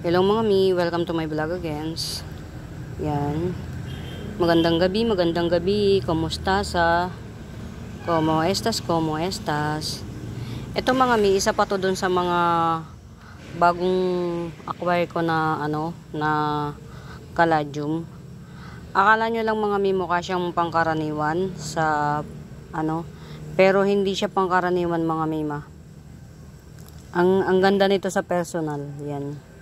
Hello mga mi, welcome to my vlog again. Yan. Magandang gabi. Kumusta sa? Como estas? Ito mga mi, isa pa to dun sa mga bagong acquire ko na na caladium. Akala nyo lang mga mi, mukha siyang pangkaraniwan sa pero hindi siya pangkaraniwan mga mima. Ang ganda nito sa personal. Yan.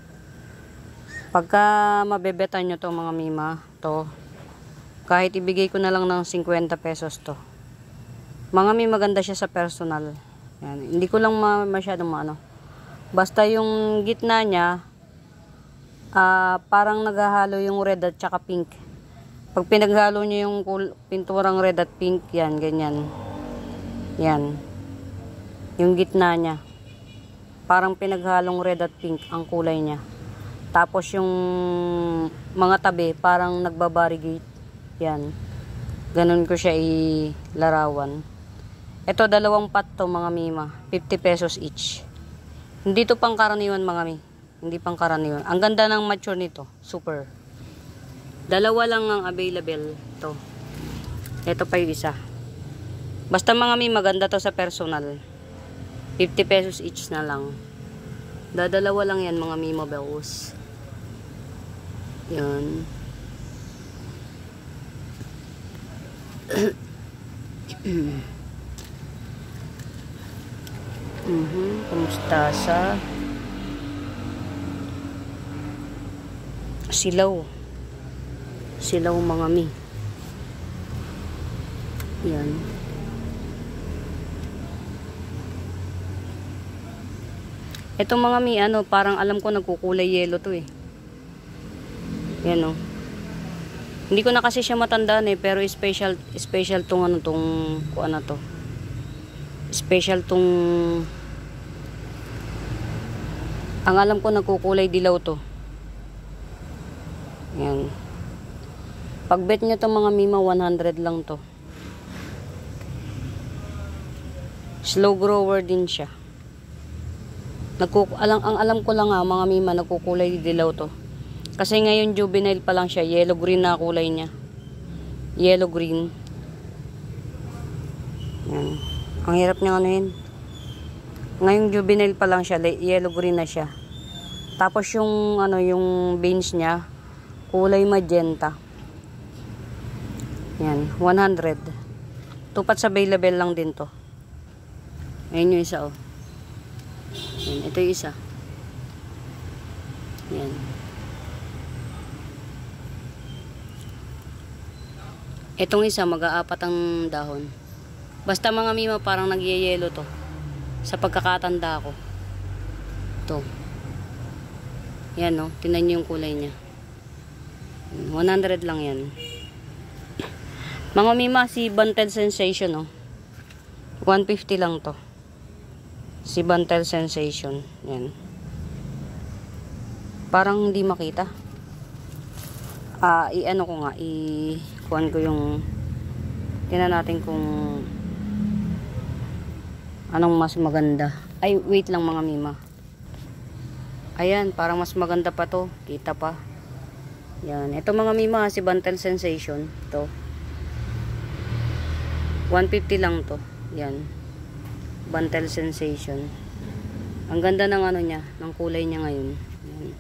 Pagka mabebetan nyo to mga mima, to, kahit ibigay ko na lang ng 50 pesos to. Mga mima, maganda siya sa personal. Yan. Hindi ko lang masyadong Basta yung gitna niya, parang naghahalo yung red at saka pink. Pag pinaghalo nyo yung pinturang red at pink, yan, ganyan. Yan. Yung gitna niya. Parang pinaghalong red at pink ang kulay niya. Tapos yung mga tabi parang nagbabarigate. Yan. Ganun ko siya ilarawan. Ito dalawang pot to mga mima. 50 pesos each. Hindi to pangkaraniwan mga mi. Hindi pangkaraniwan. Ang ganda ng mature nito. Super. Dalawa lang ang available to. Ito pa yung isa. Basta mga mi, maganda to sa personal. 50 pesos each na lang. Dadalawa lang yan mga mimo bells. Yan. Kumusta sa silaw mga mi. Yan. Itong mga mi, parang alam ko nagkukulay yellow to eh. Yan o. Hindi ko na kasi siya matandaan eh, pero special tong special tong, ang alam ko nagkukulay dilaw to. Yan. Pag bet nyo to mga mima, 100 lang to. Slow grower din siya. Ang alam ko lang mga mima, nagkukulay dilaw to. Kasi ngayon juvenile pa lang siya, yellow green na kulay niya. Yellow green. Yan. Ang hirap niya Ngayon juvenile pa lang siya, yellow green na siya. Tapos yung yung veins niya kulay magenta. Yan, 100. Tupat sa available lang din to. Ayun yung isa oh. Yan, ito yung isa. Yan. Itong isa, mag-aapat ang dahon. Basta mga mima, parang nagyayelo to. Sa pagkakatanda ko. Ito. Yan no, tingnan nyo yung kulay niya. 100 lang yan. Mga mima, si Bantel Sensation no. 150 lang to. Si Bantel Sensation. Yan. Parang hindi makita. Kuhan ko yung tingnan natin kung anong mas maganda. Ay, wait lang mga mima. Ayan, parang mas maganda pa to. Kita pa. Yan. Ito mga mima, si Bantel Sensation. Ito. 150 lang to. Yan. Bantel Sensation. Ang ganda ng niya, ng kulay niya ngayon. Yan.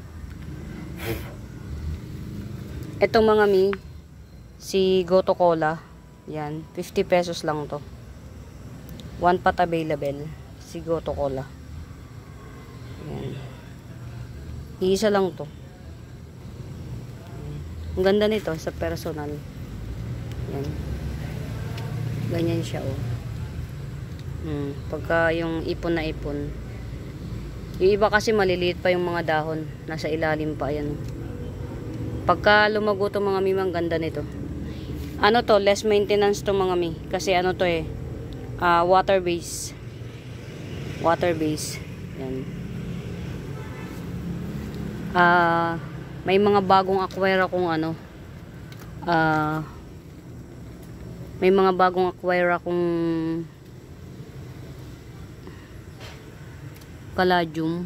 Ito mga mi, si Goto Cola. Yan, 50 pesos lang to. One pot available. Si Goto Cola. Yan. Iisa lang to. Ang ganda nito sa personal. Yan. Ganyan siya oh. Pagka yung ipon na ipon. Yung iba kasi maliliit pa yung mga dahon. Nasa ilalim pa yan. Pagka lumago to mga mi, ang ganda nito. To, less maintenance to mga mi. Kasi to water base. Water base. Yan. May mga bagong acquire akong may mga bagong acquire akong caladium.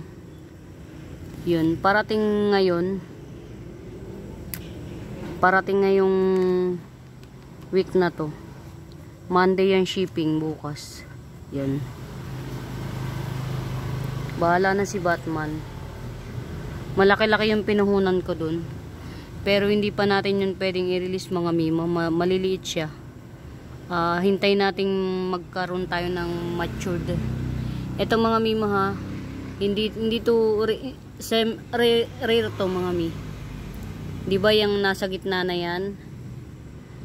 Yun, parating ngayong week na to. Monday yung shipping, bukas. Yun. Bahala na si Batman. Malaki-laki yung pinuhunan ko dun. Pero hindi pa natin yun pwedeng i-release mga mima. Maliliit siya. Hintay nating magkaroon tayo ng matured. Ito mga mima ha. Hindi to rare to mga mi. Di ba yung nasa gitna na yan?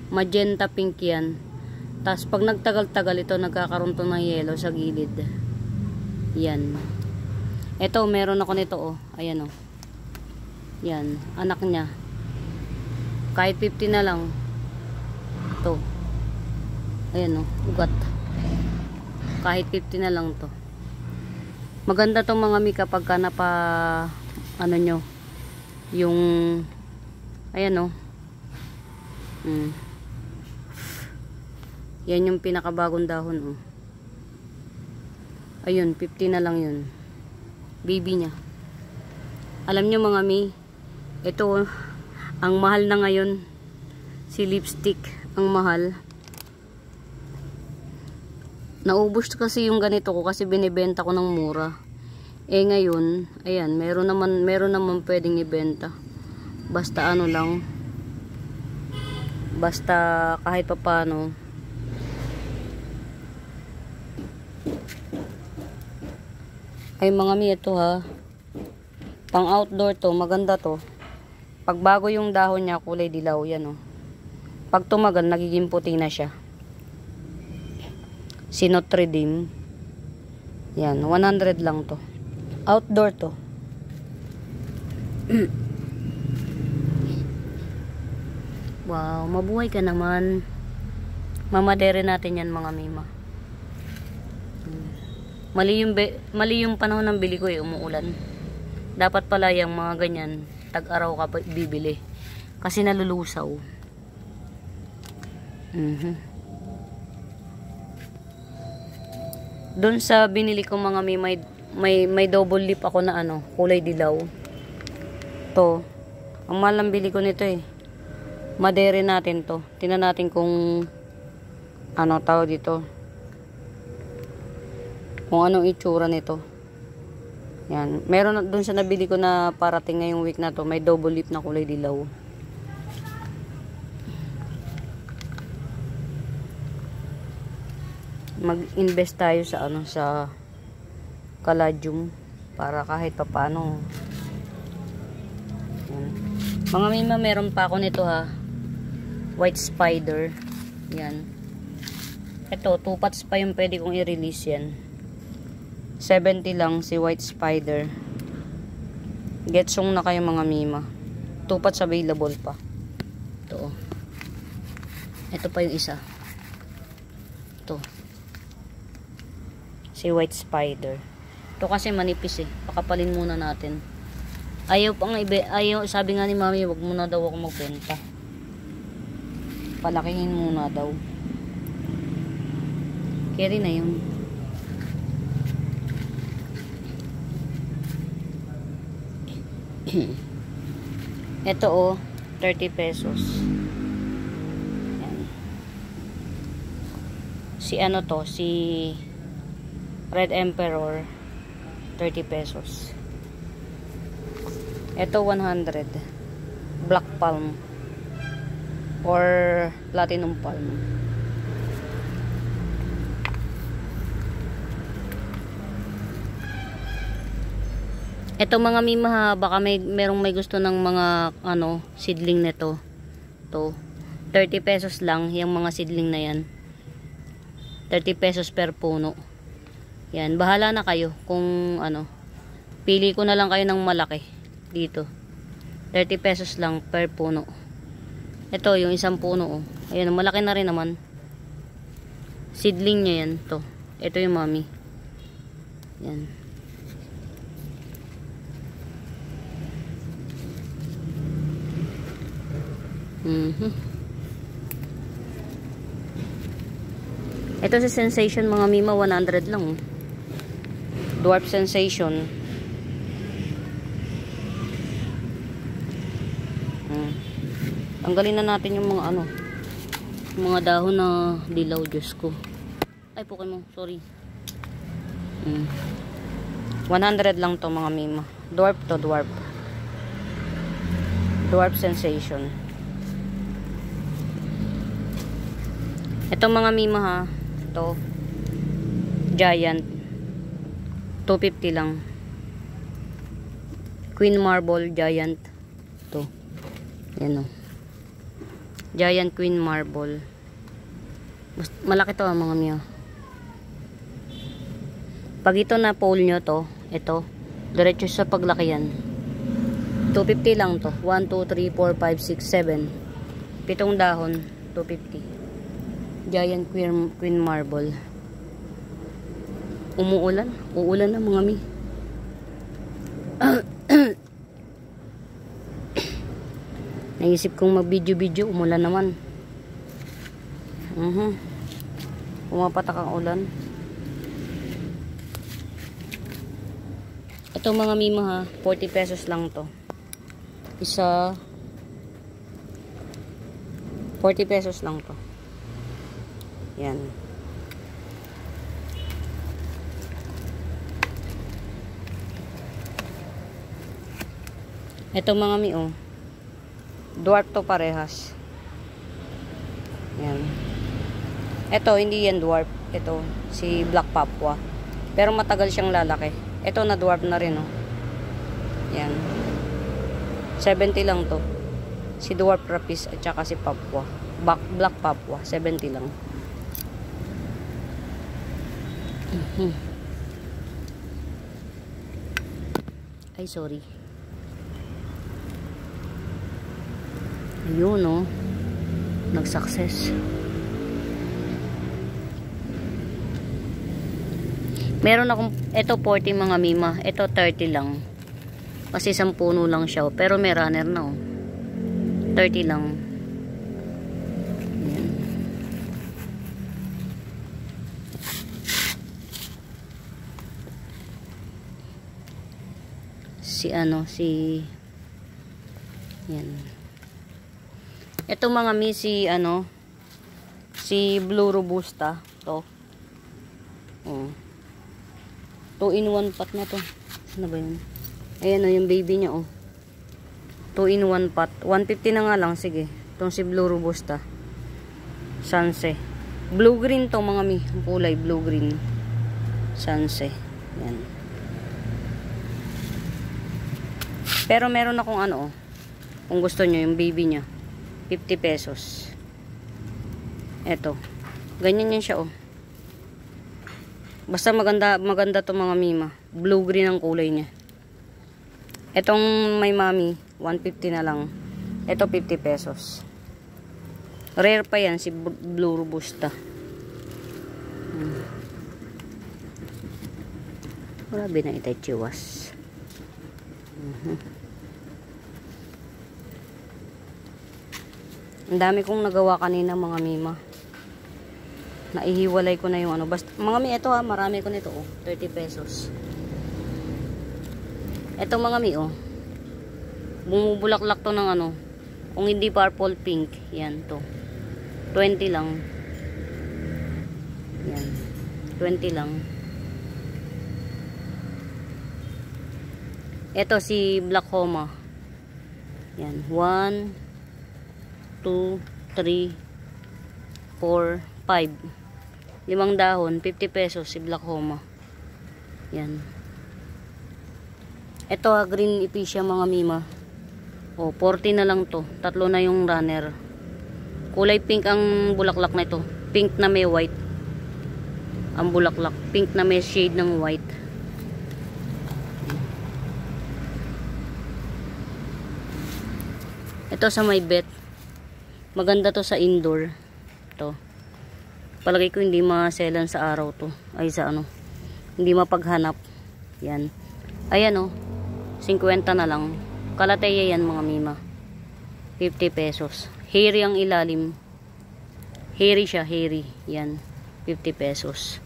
Magenta pink yan. Tapos pag nagtagal-tagal ito, nagkakaroon to ng yellow sa gilid. Yan. Ito, meron ako nito oh. Ayan oh. Yan, anak niya. Kahit 50 na lang. Ito. Ayan oh, ugat. Kahit 50 na lang to. Maganda tong mga mi kapag ka ano nyo, yung ayan oh. Yan yung pinakabagong dahon oh. Ayun, 50 na lang yun. Baby niya. Alam nyo mga mi, ito ang mahal na ngayon. Si lipstick ang mahal. Naubos kasi yung ganito ko kasi binibenta ko ng mura. Eh ngayon, ayan, meron naman pwedeng ibenta. Basta ano lang. Basta kahit papaano. Ay mga mi, ito ha. Pang outdoor to, maganda to. Pag bago yung dahon niya, kulay dilaw, yan oh. Pag tumagal, nagiging puti na siya. Sinotredim. Yan, 100 lang to. Outdoor to. Wow, mabuhay ka naman. Mamadere natin yan mga mima. Mali yung panahon ng bili ko umuulan. Dapat pala yung mga ganyan, tag-araw ka bibili. Kasi nalulusaw. Doon sa binili ko mga may double lip ako na ano, kulay dilaw. To. Ang mahal ng bili ko nito eh. Madere natin to. Tingnan natin kung ano tawag dito. Kung anong itsura nito. Yan. Meron doon sa nabili ko na parating ngayong week na to, may double lip na kulay dilaw. Mag-invest tayo sa ano, sa caladium para kahit papaano. Yan. Mga mima, meron pa ako nito ha. White spider. Yan. Ito, 2 pots pa yung pwede kong i-release yan. 70 lang si white spider. Getsong na kayo mga mima. 2 pots available pa. Ito. Ito pa yung isa. Ito. Si white spider. Ito kasi manipis eh. Pakapalin muna natin. Ayaw, sabi nga ni mami, wag muna daw ako magbenta. Palakihin muna daw. Carry na yun. Ito oh, 30 pesos. Yan. Si ano to, si Red Emperor, 30 pesos. Ito 100. Black palm or platinum palm. Ito mga mima, baka merong may gusto ng mga ano, seedling nito. To 30 pesos lang yung mga seedling na yan. 30 pesos per puno. Yan, bahala na kayo kung ano. Pili ko na lang kayo ng malaki dito. 30 pesos lang per puno. Ito yung isang puno oh. Ayan, malaki na rin naman. Seedling niya yan to. Ito yung mami. Yan. Ito sa Sensation mga mima, 100 lang. Dwarf Sensation. Tanggalin na natin yung mga ano, mga dahon na dilaw. Diyos ko. Ay, pukin mo. Sorry. 100 lang to mga mima. Dwarf to, dwarf. Dwarf sensation. Ito mga mima ha. Ito. Giant. 250 lang. Queen Marble Giant. Ito. Yan o. Giant Queen Marble. Malaki to mga mia. Pag ito na pole nyo to, ito, diretso sa paglaki yan. 250 lang to. 1, 2, 3, 4, 5, 6, 7. 7 dahon, 250. Giant Queen Marble. Umuulan? Uulan na mga mi. Naisip kong mag-video-video, umulan naman. Pumapatak ang ulan. Ito mga mima ha, 40 pesos lang to. Isa 40 pesos lang to. Yan. Ito mga mi oh. Dwarf to parehas. Yan. Ito hindi yan dwarf. Ito si Black Papua. Pero matagal siyang lalaki. Ito na dwarf na rin oh. Yan. 70 lang to. Si dwarf rapis at saka si Papua. Black Papua, 70 lang. Ay sorry. Ayun oh. Nag-success. Meron akong, ito 40 mga mima. Ito 30 lang. Kasi isang puno lang siya. Pero may runner na oh. 30 lang. Ayan. Si ano, si yan. Ito mga mi, si ano, si Blue Robusta. To. Oh. 2-in-1 pot na to. Ano ba yun? Ayan o, yung baby niya o. 2-in-1 pot. 150 na nga lang. Sige. Itong si Blue Robusta. Sanse. Blue-green to mga mi. Ang kulay. Blue-green. Sanse. Yan. Pero meron akong ano o. Kung gusto nyo, yung baby niya. 50 pesos. Eto. Ganyan yan siya o. Basta maganda to mga mima. Blue-green ang kulay niya. Etong may mami, 150 na lang. Ito 50 pesos. Rare pa yan si Blue Robusta. Grabe na itay chiwas. Ang dami kong nagawa kanina mga mima. Naihiwalay ko na yung ano. Basta, mga mi, ito ha, marami ko nito oh. 30 pesos. Ito mga mi oh. Bumubulaklak to ng ano. Kung hindi purple pink, yan to. 20 lang. Yan. 20 lang. Ito si Black Homa. Yan. 1 2, 3, 4, 5. 5 dahon, 50 pesos si Black Homa. Yan. Ito green epicea mga mima. O, 40 na lang to. 3 na yung runner. Kulay pink ang bulaklak na ito. Pink na may white. Ang bulaklak. Pink na may shade ng white. Ito sa may bet. Maganda to sa indoor. To. Palagay ko hindi maselan sa araw to. Ay sa ano. Hindi mapaghanap. Yan. Ayan o. 50 na lang. Kalateya yan mga mima. 50 pesos. Hairy ang ilalim. Hairy siya. Hairy. Yan. 50 pesos.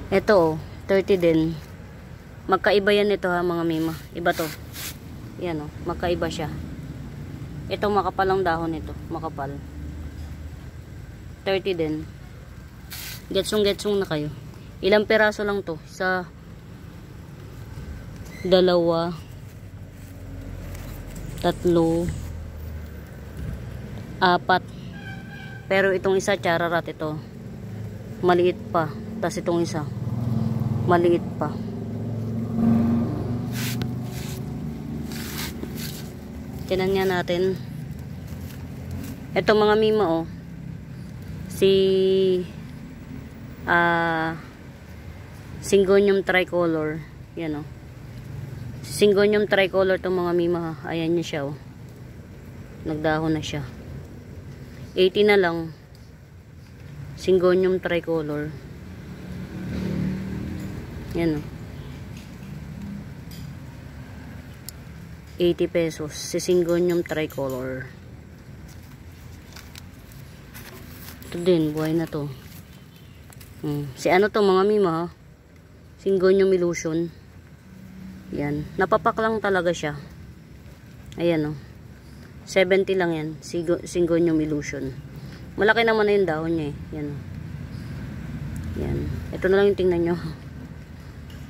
Ito o. 30 din. Magkaiba yan ito ha mga mima. Iba to. Yan o. Magkaiba siya. Ito makapal ang dahon ito. Makapal. 30 din. Getsong na kayo. Ilang peraso lang to? Sa 2, 3, 4. Pero itong isa chararat ito. Maliit pa. Tapos itong isa maliit pa. Tinan nga natin. Ito mga mima oh. Syngonium tricolor. Yan oh. Syngonium tricolor itong mga mima ha. Ayan niya siya oh. Nagdahon na siya. 80 na lang. Syngonium tricolor. Yan o. 80 pesos. Si Syngonium tricolor. Ito din. Buhay na to. Si ano to mga mima ha? Syngonium illusion. Yan. Napapak lang talaga siya. Ayan o. 70 lang yan. Syngonium illusion. Malaki naman na yung dahon niya eh. Yan o. Yan. Ito na lang yung tingnan nyo.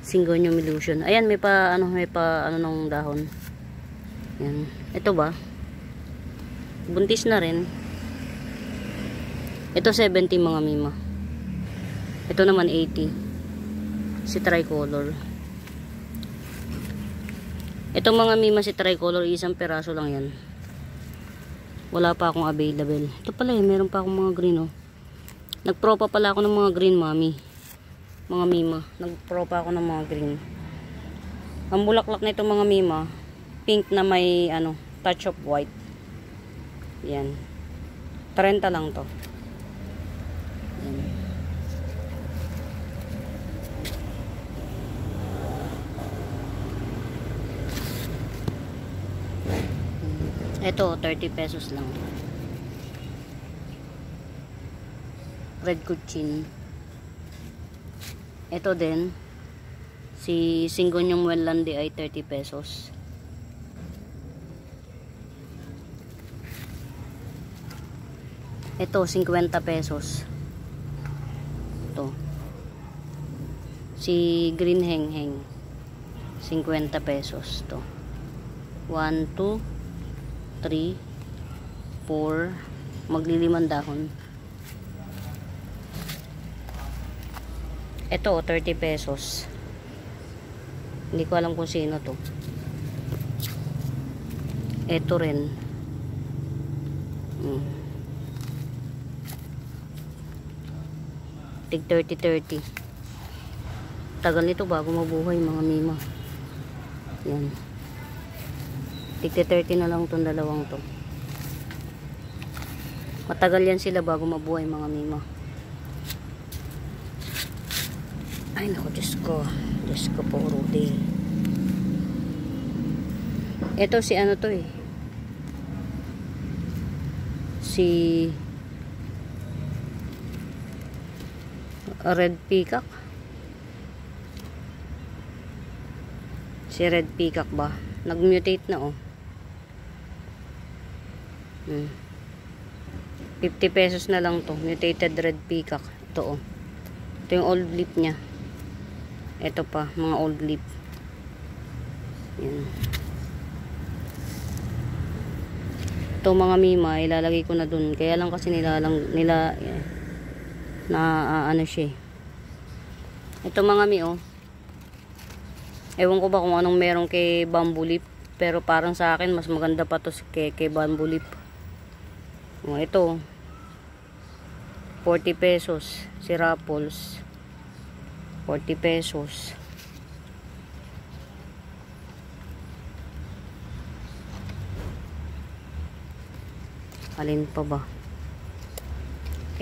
Syngonium illusion. Ayan, may pa nung dahon. Yan. Ito ba? Buntis na rin. Ito 70 mga mima. Ito naman 80. Si tricolor. Ito mga mima si tricolor, isang peraso lang yan. Wala pa akong available. Ito pala eh, meron pa akong mga green oh. Nagpropa pala ako ng mga green mami. Mga mima, nagpropa ako ng mga green. Ang bulaklak na ito mga mima, pink na may touch of white. Yan. 30 lang to. Yan. Ito 30 pesos lang. Red Cochin. Ito din si Syngonium Wellandi ay 30 pesos. Ito 50 pesos. Ito si Green Heng Heng 50 pesos to. 1, 2, 3, 4, maglilimang dahon. Ito 30 pesos. Hindi ko alam kung sino to. Ito rin. Tig 30. Tagal nito bago mabuhay mga mima. Yan. Tig 30 na lang itong dalawang to. Matagal yan sila bago mabuhay mga mima. Ay naku, Diyos ko po, Rudy. Ito si ano to eh. Si Red Peacock. Si Red Peacock ba? Nag-mutate na oh. 50 pesos na lang to. Mutated Red Peacock. Ito oh. Ito yung old leaf niya. Ito pa, mga old leaf. Yan. Ito mga mima, ilalagay ko na dun. Kaya lang kasi ano siya. Ito mga mi oh. Ewan ko ba kung anong meron kay bamboo leaf. Pero parang sa akin, mas maganda pa to kay bamboo leaf. Oh, ito. 40 pesos. Si Raffles. 40 pesos. Alin pa ba?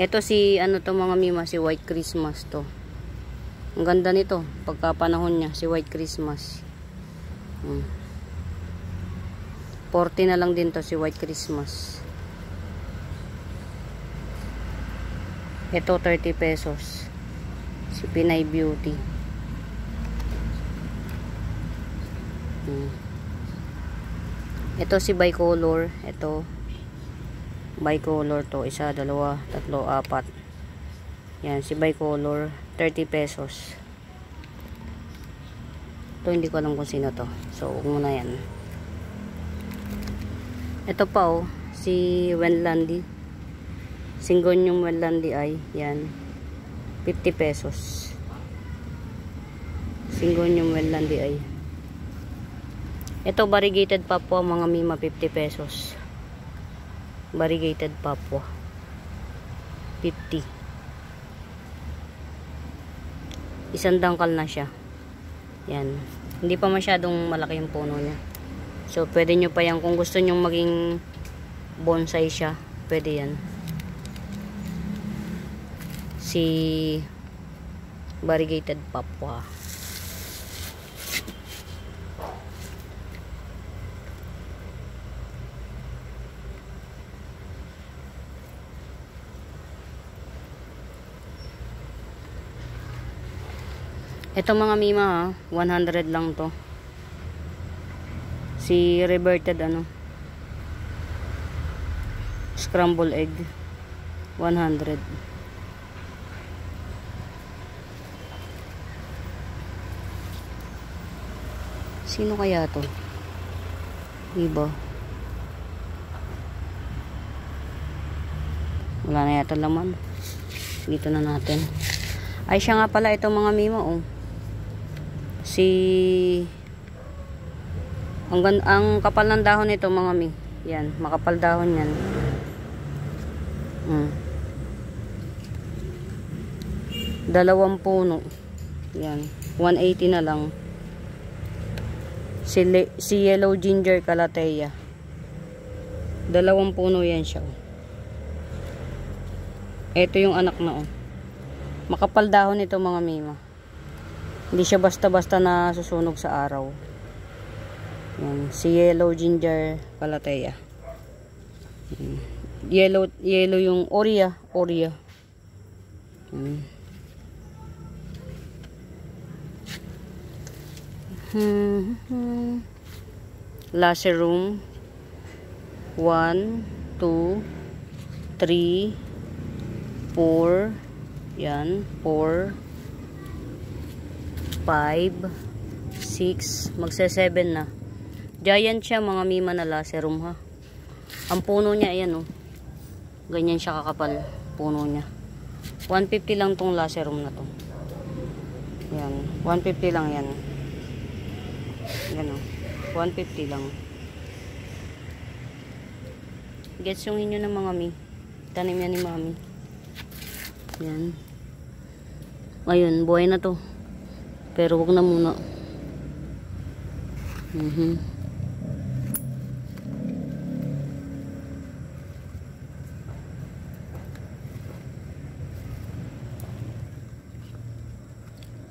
Ito si ano to mga mima, si White Christmas to. Ang ganda nito pagka panahon niya, si White Christmas. 40 na lang din to si White Christmas. Ito 30 pesos. Si Pinay Beauty. Ito si bicolor. Ito bicolor to. 1, 2, 3, 4. Yan, si bicolor. 30 pesos. Ito hindi ko alam kung sino to. So, huwag muna yan. Ito pa oh. Si Wenlandi. Syngonium Wenlandi ay. Yan. 50 pesos. Syngonium Wenlandi ay. Ito variegated papua mga mima, 50 pesos. Variegated papua 50. Isang dangkal na siya. Yan. Hindi pa masyadong malaki yung puno niya. So pwede nyo pa yan. Kung gusto nyo maging bonsai siya, pwede yan. Si variegated papua. Ito mga mima ha, 100 lang to. Si reverted ano, scramble egg, 100. Sino kaya to? Diba? Wala na yata laman. Dito na natin. Ay siya nga pala ito mga mima oh. Ang kapal ng dahon nito mga mi. Yan, makapal dahon yan. Dalawang puno. Yan, 180 na lang. Si yellow ginger calathea. Dalawang puno yan siya. Ito yung anak na oh. Makapal dahon nito mga mima. Hindi siya basta-basta na susunog sa araw. Yan, si yellow ginger calathea. Yellow yung Oria. Lacerum 1, 2, 3, 4. Yan, 4, 5, 6, magse-7 na. Giant siya mga mima na lacerum ha. Ang puno niya ayan oh. Ganyan siya kakapal puno niya. 150 lang tong lacerum na to. Yan, 150 lang yan. Yan oh. 150 lang. Gets yung inyo ng mga mi. Tanim yan ni mami. Yan. Ayun, buhay na to. Pero wag na muna.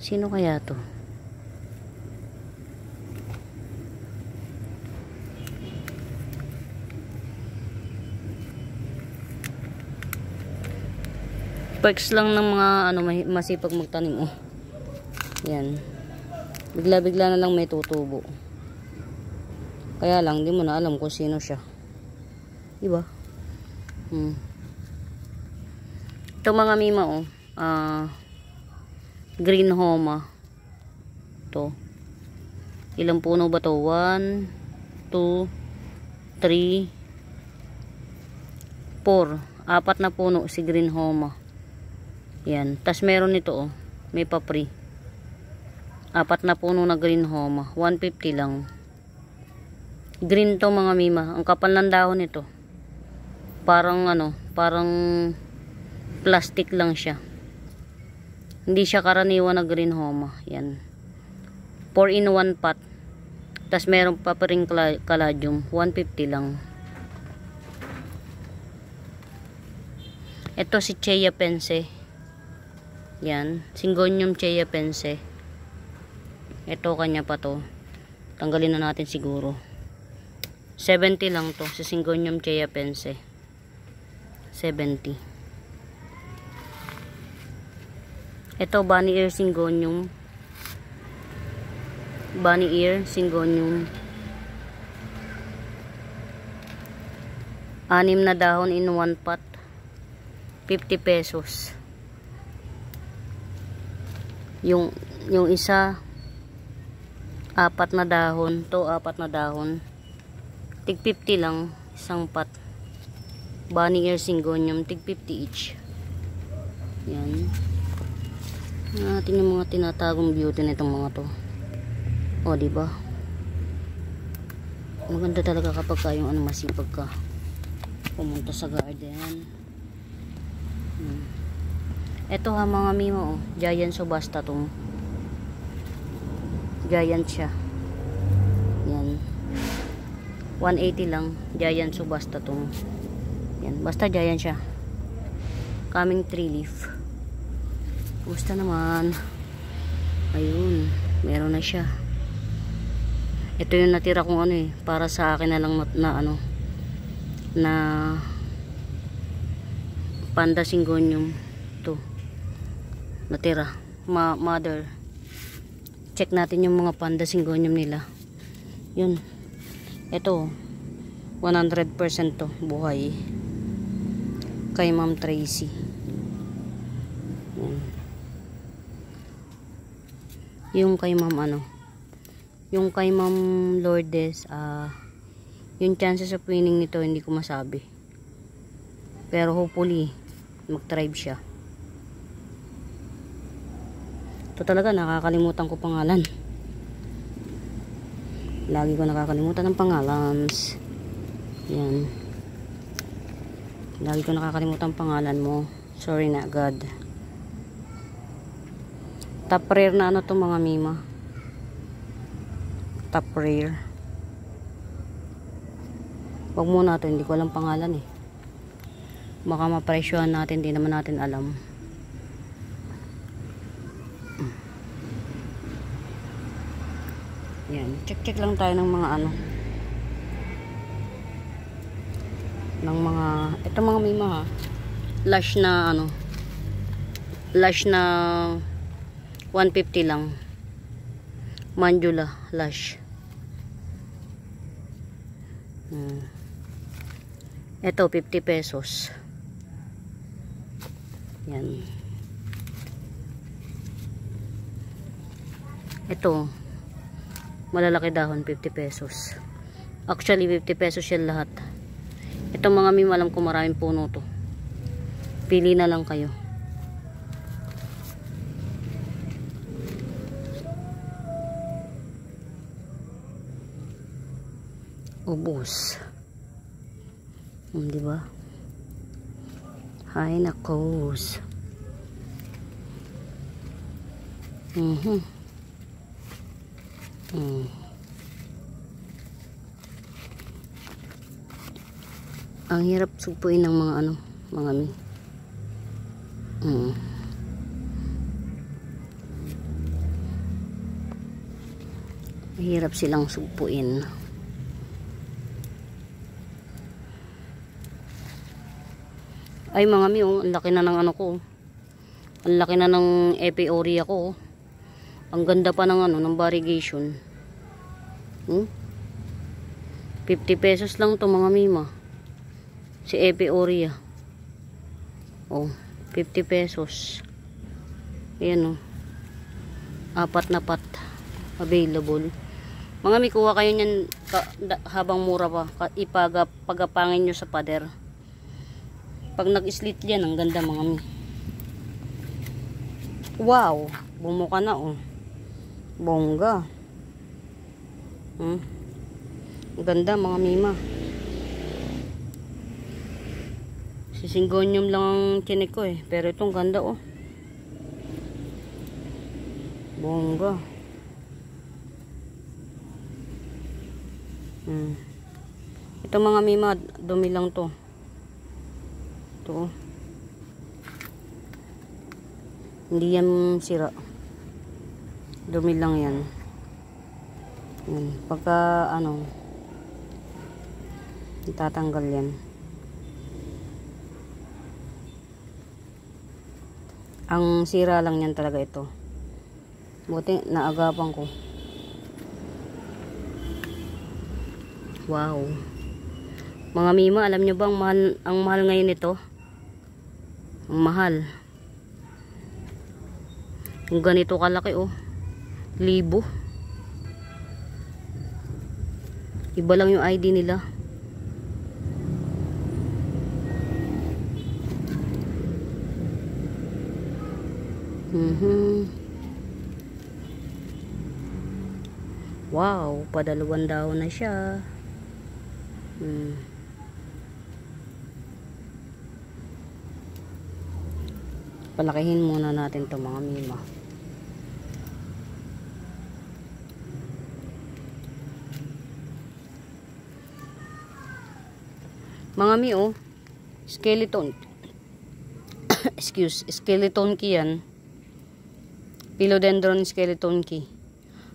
Sino kaya to? Perks lang ng mga ano masipag magtanim oh. Yan. Bigla-bigla na lang may tutubo. Kaya lang di mo na alam kung sino siya. Diba? Ito mga mima oh. Green Homa. Ito. Ilang puno ba to? 1, 2, 3, 4. 4 na puno si Green Homa. Yan. Tas meron nito oh. May papri. 4 na puno na Green Homa. 150 lang. Green to mga mima. Ang kapal ng dahon nito. Parang ano. Parang plastic lang siya. Hindi siya karaniwan na Green Homa. Yan. 4-in-1 pot. Tas meron pa ring caladium. 150 lang. Ito si Chea Pense. Yan. Syngonium Chea Pense. Ito kanya pa to. Tanggalin na natin siguro. 70 lang to. Si Syngonium Chea Pense. 70. Ito Bunny Ear Syngonium. Bunny ear, Syngonium. 6 na dahon in 1 pot. 50 pesos. Yung isa 4 na dahon, 4 na dahon. Tig 50 lang isang pot. Bunny ear, Syngonium, tig 50 each. Yan. Natin yung mga tinatagong beauty nitong mga to. O, diba? Maganda talaga kapag yung masipag ka pumunta sa garden. Ito ha mga mimo, giant subasta tong. Giant siya. Yan. 180 lang, giant subasta tong. Yan, basta giant siya. Coming 3 leaf. Kumusta naman? Ayun, meron na siya. Ito yung natira kong para sa akin na lang na Panda Syngonium. Ito. Natira. Mother. Check natin yung mga Panda Syngonium nila. Yun. Ito. 100% to. Buhay. Kay Ma'am Tracy. Yan. Yung kay Ma'am yung kay Ma'am Lourdes, yung chances of winning nito hindi ko masabi. Pero hopefully mag-thrive siya. Ito talaga nakakalimutan ko pangalan. Lagi ko nakakalimutan ng pangalan. Yan. Lagi ko nakakalimutan pangalan mo. Sorry na God. Top rare na to mga mima. Top rare. Wag muna ito, hindi ko alam pangalan baka mapresyohan natin, di naman natin alam. Yan, check lang tayo ng mga ng mga, ito mga mima ha, lash na lash na 150 lang, Mandula lash. Ito 50 pesos. Yan. Ito malalaki dahon, 50 pesos. Actually 50 pesos yan lahat. Ito mga mima, alam ko maraming puno to. Pili na lang kayo. Ubus. Di ba? Hay nakos. Ang hirap sugpuin ng mga mga mi. Hirap silang sugpuin. Ay mga mi, ang laki na ng ko. Ang laki na ng epiorrhea ko. Ang ganda pa ng ng variegation. 50 pesos lang to mga mima. Si epiorrhea. 50 pesos. Ayan 4 na pot available. Mga mi, kuha kayo niyan habang mura pa. Pagapangin nyo sa pader. Pag nag-slit yan, ang ganda mga mi. Wow, bumuka na bongga. Ang ganda mga mima. Si Syngonium lang ang tinik ko pero itong ganda bongga. Ito mga mima, dumi lang to. Ito hindi yan sira, dumi lang yan. Pagka itatanggal yan. Ang sira lang yan talaga ito. Buti naagapan ko. Wow. Mga mima, alam nyo ba ang mahal ngayon nito? Ang mahal. Kung ganito kalaki oh. 1,000. Iba lang yung ID nila. Wow, padalawang daw na siya. Palakihin muna natin to mga mima. Mga mi oh, skeleton. Skeleton key yan. Philodendron skeleton key.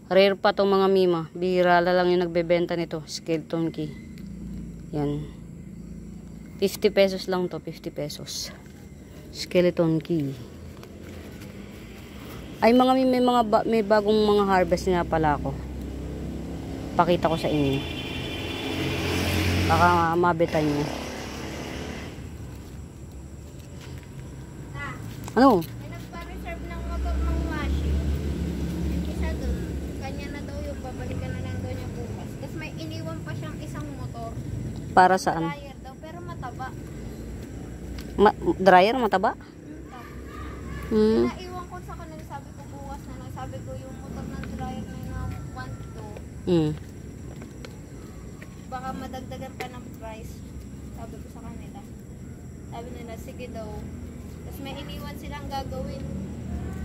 Rare pa to mga mima. Bihira lang yung nagbebenta nito. Skeleton key. Yan. 50 pesos lang to. 50 pesos. Skeleton key. Ay mga may bagong mga harvest nga pala ako. Pakita ko sa inyo. Baka mabitan nyo. Ano? May nagpa-reserve ng motor ng washi. Yung isa dun, kanya na daw yung babalikan na lang daw niya bukas. Tapos may iniwan pa siyang isang motor. Para saan? Dryer daw, pero mataba. Dryer mataba? Naiwan ko sa kanila, sabi ko bukas na lang. Sabi ko yung motor ng dryer na yun na 1 to. Baka madagdagan pa ng price. Sabi ko sa kanila. Sabi nila, sige daw. Tapos may iniwan silang gagawin.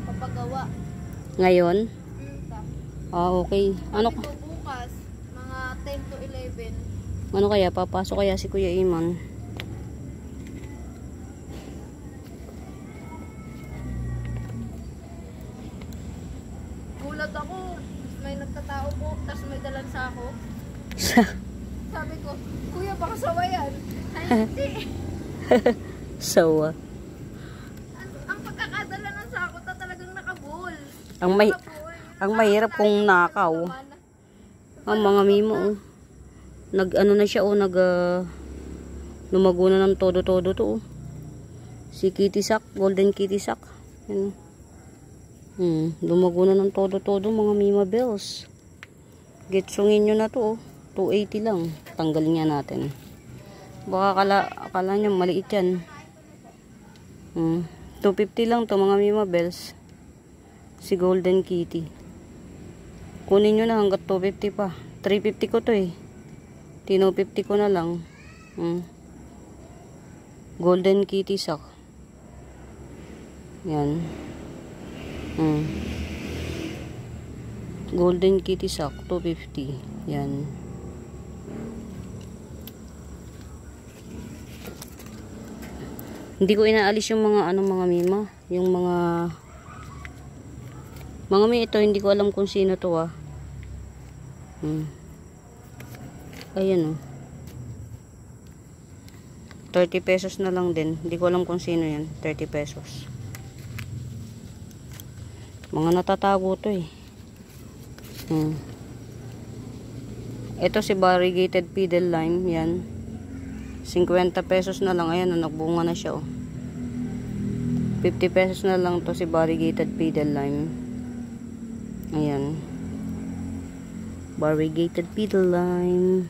Papagawa. Ngayon? Okay. Sabi ko bukas, mga 10 to 11. Ano kaya? Papasok kaya si Kuya Iman? Gulat ako. May nagtatao po, tapos may dalan sa ako. Sabi ko, kuya baka sawayan. Ay hindi. So, Ang pagkakadala ng sako talagang nakabul. ang mahirap kung nakaw. Ang mga mimo oh. Ano na siya oh, lumago na ng todo to oh. Si Kitty Sack, Golden Kitty Sack. Yan. Lumago na ng todo mga mima bells. Getsungin nyo na to oh. 280 lang. Tanggalin nga natin. Baka akala nyo maliit yan. 250 lang to mga mima bells. Si Golden Kitty. Kunin nyo na hanggat 250 pa. 350 ko to eh. 250 ko na lang. Golden Kitty Sack. Yan. Golden Kitty Sack 250. Yan. Hindi ko inaalis yung mga mga mima, yung mga mi ito, hindi ko alam kung sino to ah. Ayan oh. 30 pesos na lang din. Hindi ko alam kung sino yan. 30 pesos. Mga natatago to eh. Ito si variegated pedal lime. Yan. 50 pesos na lang. Ayan, nagbunga na siya oh. 50 pesos na lang to si variegated pedal lime. Ayan. Variegated pedal lime.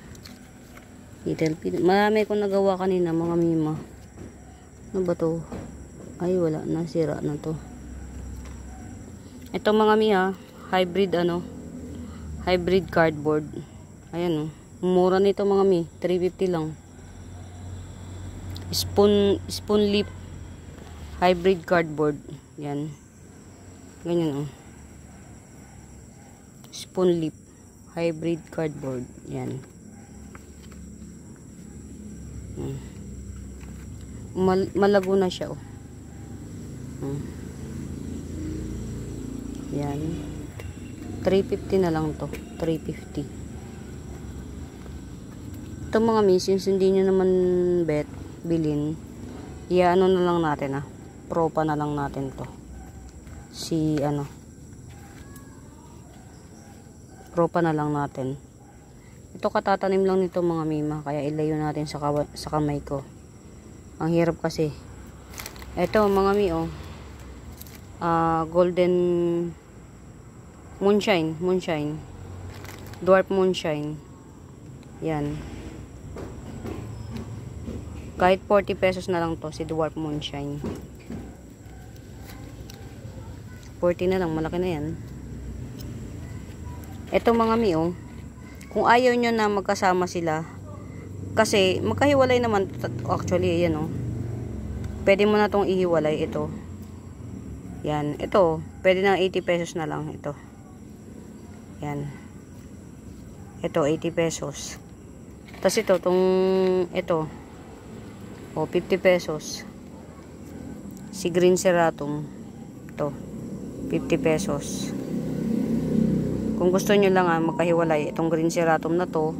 Marami kong nagawa kanina mga mima. Ano ba to? Ay wala, nasira na to. Ito mga miha, hybrid hybrid cardboard. Ayan oh. Mura nito mga mi, 350 lang. Spoon lip hybrid cardboard. Yan. Ganyan oh. Spoon lip hybrid cardboard. Yan. Malago na siya oh. Yan. 350 na lang to. 350. Ito mga misins, hindi nyo naman bilhin. Ano na lang natin ah. Propa na lang natin to. Propa na lang natin. Ito katatanim lang nito mga mima. Kaya ilayo natin sa kamay ko. Ang hirap kasi. Ito mga mi, oh. Golden moonshine. Dwarf moonshine. Yan. Kahit 40 pesos na lang to si dwarf moonshine. 40 na lang, malaki na yan. Ito mga mi, oh. Kung ayaw nyo na magkasama sila, kasi magkahiwalay naman actually, ayan, oh. Pwede mo na tong ihiwalay ito. Yan, ito, pwede na 80 pesos na lang ito. Yan. Ito 80 pesos. Tapos ito ito. O 50 pesos. Si Green Ceratum. Ito 50 pesos. Kung gusto niyo lang magkahiwalay itong Green Ceratum na to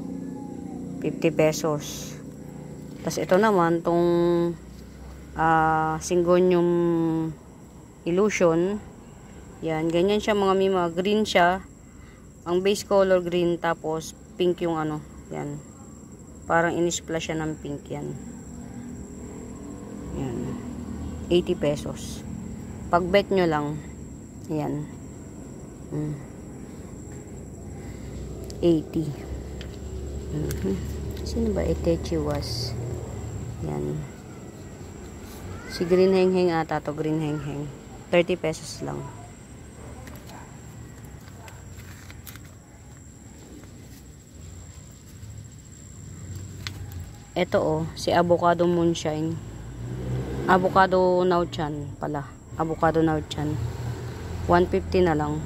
50 pesos. Tapos ito naman tong Syngonium Illusion. Yan, ganyan siya mga mima. Green siya. Ang base color green, tapos pink yung ano. Yan. Parang in-splash siya ng pink yan. Yan. 80 pesos. Pag bet nyo lang. Yan. 80. Sino ba? Itechi was. Yan. Si Green Heng ata to. Green Heng. 30 pesos lang. Ito oh, si Avocado Moonshine. Avocado Nauchan pala. Avocado Nauchan. 150 na lang.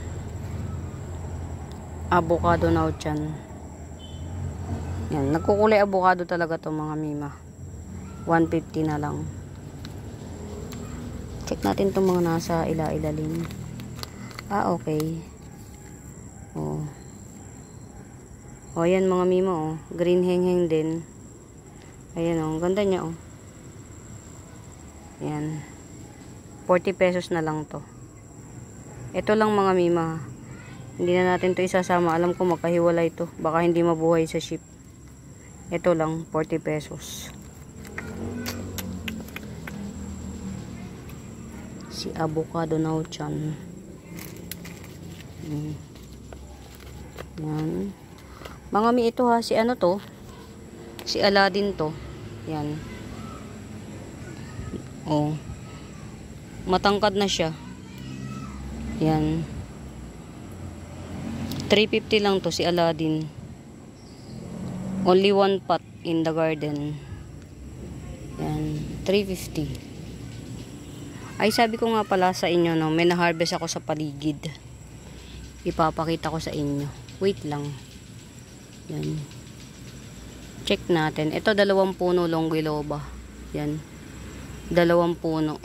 Avocado Nauchan. Yan, nagkukulay avocado talaga to mga mima. 150 na lang. Check natin itong mga nasa ilalim. Okay. Oh. Oh, yan mga mima oh. Green Heng din. Ayan oh, ganda niya oh. Yan. 40 pesos na lang to. Ito lang mga mima. Hindi na natin to isasama. Alam ko magkahiwalay to. Baka hindi mabuhay sa ship. Ito lang, 40 pesos. Si Avocado Nauchan. Yan. Mga mi ito ha, si ano to? Si Aladdin to. Yan. Oh. Matangkad na siya. Yan. 350 lang to si Aladdin. Only one pot in the garden. Yan. 350. Ay, sabi ko nga pala sa inyo, no, may na-harvest ako sa paligid. Ipapakita ko sa inyo. Wait lang. Yan. Check natin. Ito, 2 puno Longgiloba. Yan. 2 puno.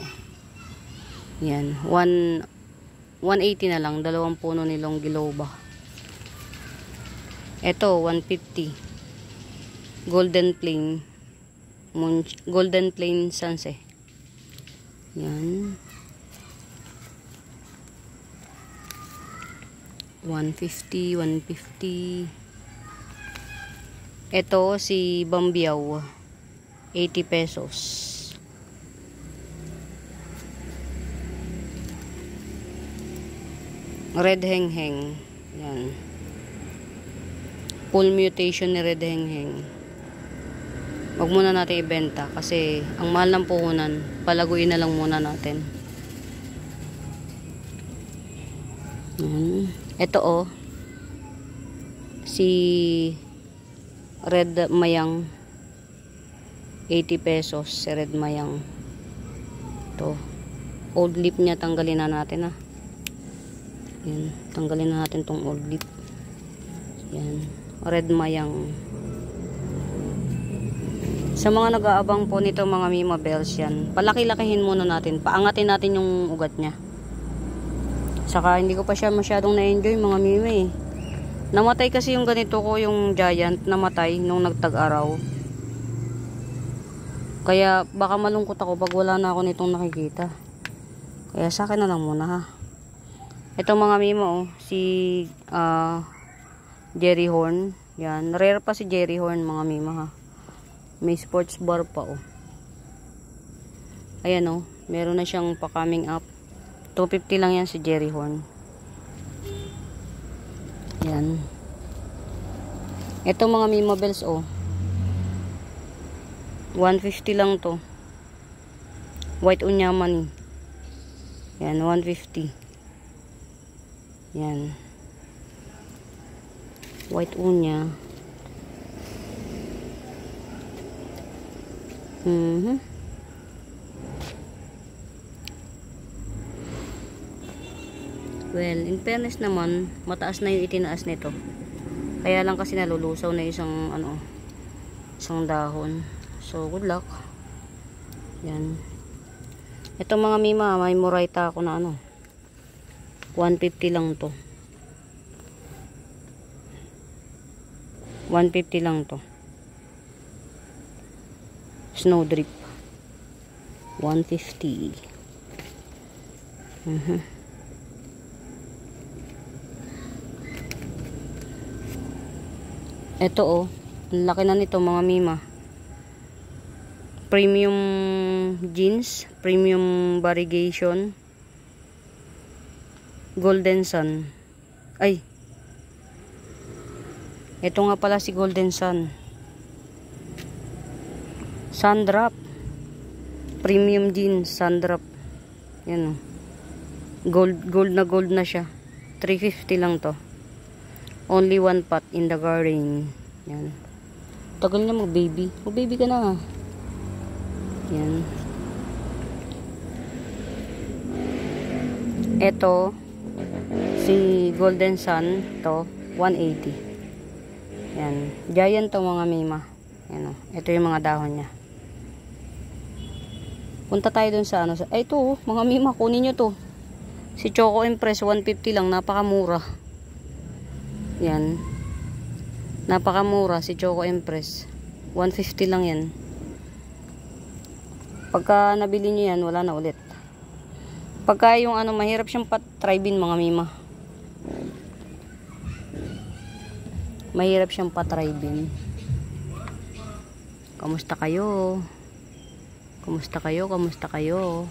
Yan. 180 na lang. 2 puno ni Longgiloba. Ito, 150. Golden Plain Sunset. Yan. 150. Ito si Bambiyaw. 80 pesos. Red Heng. Yan. Full mutation ni Red Heng. Wag muna natin ibenta kasi ang mahal ng puhunan. Palaguin na lang muna natin. Ito oh. Si Red Mayang. 80 pesos si Red Mayang. Ito. Old leaf niya tanggalin na natin ah. Yan. Tanggalin na natin tong old leaf. Yan. Red Mayang. Sa mga nag-aabang po nito mga Mima Bells yan, palaki-lakihin muna natin. Paangatin natin yung ugat niya. Saka hindi ko pa siya masyadong na-enjoy mga Mima eh. Namatay kasi yung ganito ko, yung giant, namatay nung nagtag-araw. Kaya baka malungkot ako pag wala na ako nitong nakikita. Kaya sa akin na lang muna ha. Ito mga Mima oh, si Jerry Horn. Yan. Rare pa si Jerry Horn mga mima ha. May sports bar pa oh. Ayan oh. Meron na siyang pa-coming up. 250 lang yan si Jerry Horn. Yan. Ito mga Mima Bells oh. 150 lang to. White Unyaman. Yan, 150. Yan. White Unya. Well, in fairness naman, mataas na yung itinaas nito. Kaya lang kasi nalulusaw na isang isang dahon. So, good luck. Yan. Ito mga mima, may Moraita ako na 150 lang to. 150 lang to. Snowdrip. 150. Ito oh, laki na nito mga mima. Premium jeans, premium variegation, Golden Sun. Ay, ito nga pala si Golden Sun. Sundrop. Premium jeans, Sundrop. Yan oh. Gold na siya. 350 lang to. Only one pot in the garden. Yan. Tagal na mag-baby. Mag-baby ka na. Yan. Ito, si Golden Sun, to 180. Yan. Giant to mga mima. Yan o. Ito yung mga dahon niya. Punta tayo dun sa ay ito mga mima, kunin nyo to. Si Choco Impress, 150 lang. Napakamura. Yan. Napakamura si Choco Impress. 150 lang yan. Pagka nabili nyo yan, wala na ulit. Pagka yung mahirap siyang patribin mga mima. Mahirap siyang patribin. Kamusta kayo? Kamusta kayo? Kamusta kayo?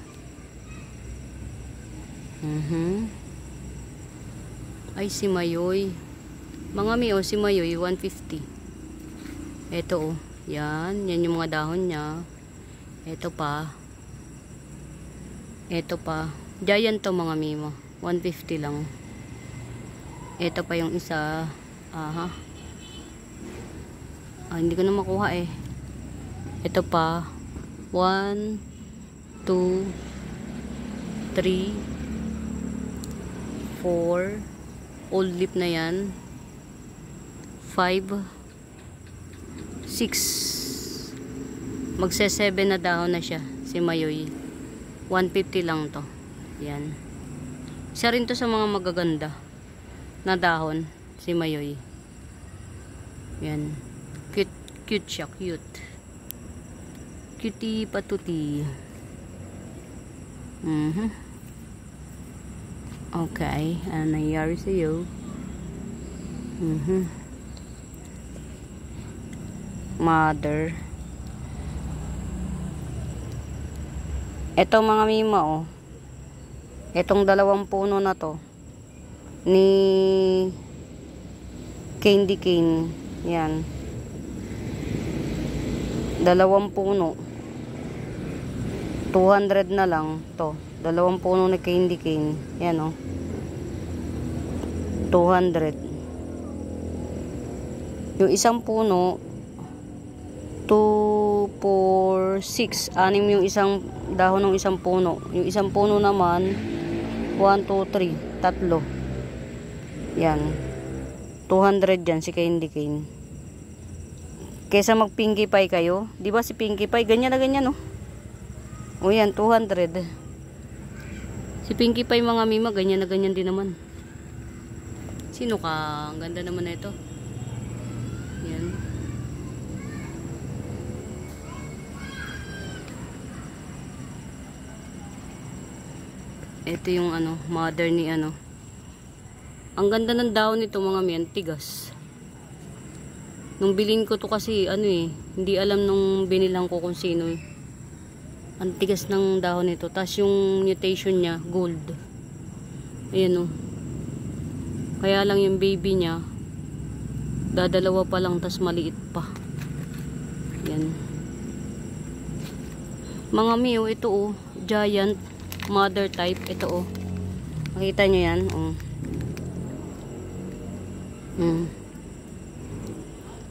Ay, si Mayoy. Mga mi, si Mayoy, 150. Ito, yan. Yan yung mga dahon niya. Ito pa. Ito pa. Giant to mga mimo. 150 lang. Ito pa yung isa. Hindi ko na makuha eh. Ito pa. 1, 2, 3, 4. Old lip na yan. 5, 6. Magse-7 na dahon na siya. Si Mayoy. 150 lang to. Yan. Isa rin to sa mga magaganda na dahon. Si Mayoy. Yan. Cute. Cute siya. Cute. Cutie patuti. Okay. Ano nangyari sa'yo? Mother. Ito mga mima oh. Itong 2 puno na to ni Candy Cane. Yan. 2 puno. 200 na lang to. 2 puno ni Candy Cane. Yan oh. 200. Yung isang puno 2, 4, 6. 6 yung isang dahon ng isang puno. Yung isang puno naman 1, 2, 3. 3. Yan. 200 dyan si Candy Cane. Kesa mag Pinkie Pie kayo. Diba si Pinkie Pie ganyan na ganyan oh. O yan 200. Si Pinkie Pie mga mima ganyan na ganyan din naman. Sino ka? Ang ganda naman na ito. Yan. Ito yung mother ni Ang ganda ng dahon nito mga miyan, tigas. Nung bilhin ko to kasi, ano eh, hindi alam nung binilang ko kung sino eh. Ang tigas ng dahon nito. Tapos yung mutation niya, gold. Ayan oh. Kaya lang yung baby niya, dadalawa pa lang, tas maliit pa. Yan. Mga miyo, ito oh, giant mother type. Ito oh. Makita nyo yan oh.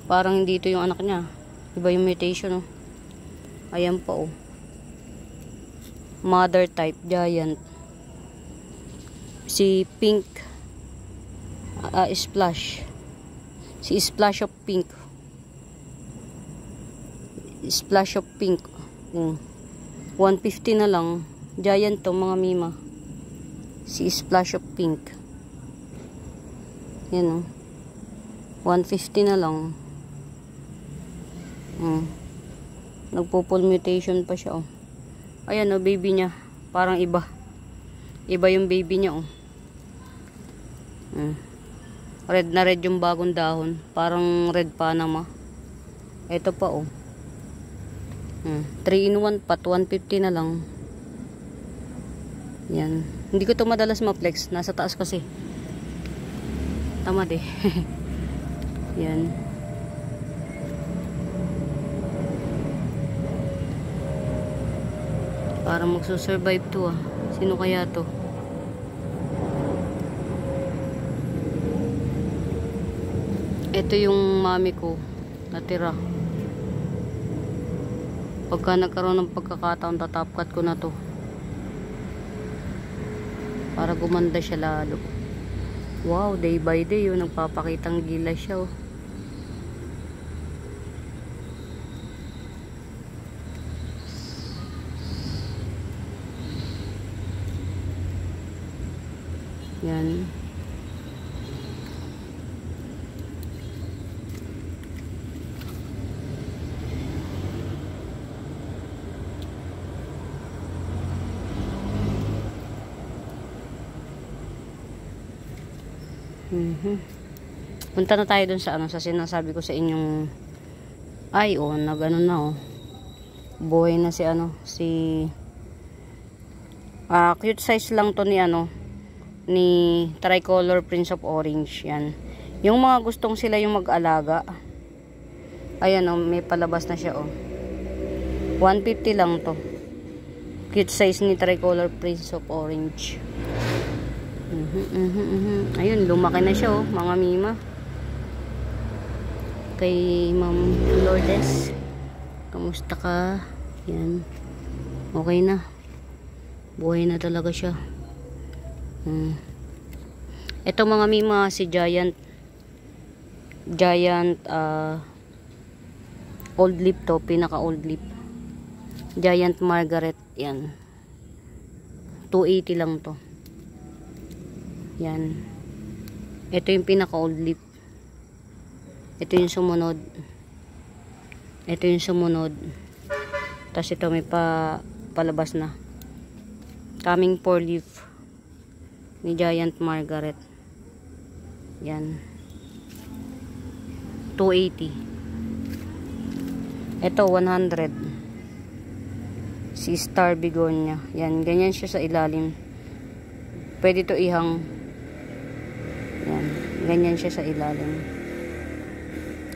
Parang hindi ito yung anak niya. Iba yung mutation oh. Ayan pa oh. Mother type, giant. Si pink splash. Si splash of pink. Splash of pink. 150 na lang. Giant to mga mima. Si splash of pink. Yan oh. 150 na lang. Nagpo-full mutation pa siya oh. Ayan oh, baby niya. Parang iba. Iba yung baby niya oh. Red na red yung bagong dahon. Parang red Panama. Ito pa oh. 3 in 1 pat. 150 na lang. Yan. Hindi ko to madalas ma-flex. Nasa taas kasi. Tamad eh. Yan. Para magsusurvive to ah. Sino kaya to? Ito yung mami ko natira. Pagka nagkaroon ng pagkakataon, tatapkat ko na to para gumanda siya lalo. Wow, day by day yun, nagpapakitang gila siya oh. Yan. Punta na tayo dun sa ano, sa sinasabi ko sa inyong ay oh, nagano na oh. Buhay na si ano, si cute size lang to ni ano, ni Tricolor Prince of Orange. Yan. Yung mga gustong sila yung mag-alaga. Ayan oh, may palabas na siya oh. 150 lang to. Cute size ni Tricolor Prince of Orange. Ayun, lumaki na siya oh, mga mima. Kay Ma'am Lourdes, kamusta ka? Yan. Okay na. Buhay na talaga siya. Ito mga mima, si Giant old lip to, pinaka old lip. Giant Margaret, yan. 280 lang to. Yan. Ito yung pinaka old lip. Ito yung sumunod. Ito yung sumunod. Tapos ito may palabas na. Coming 4 leaf ni Giant Margaret. Yan. 280. Ito 100. Si Star Begonia. Yan, ganyan siya sa ilalim. Pwede to ihang. Yan, ganyan siya sa ilalim.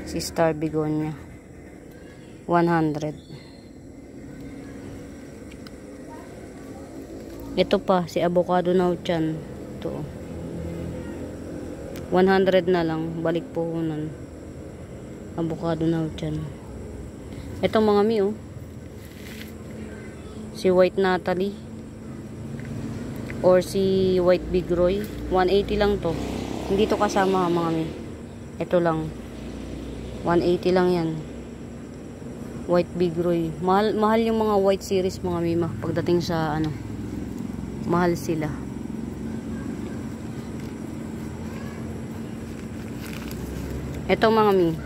Si Star Begonia 100. Ito pa si Avocado Nauchan. Ito 100 na lang, balik puhunan. Avocado Nauchan. Ito mga mi oh. Si White Natalie or si White Big Roy, 180 lang to. Hindi to kasama mga mi. Ito lang 180 lang yan. White Big Roy. Mahal yung mga white series mga mima. Pagdating sa ano, mahal sila. Ito mga mi,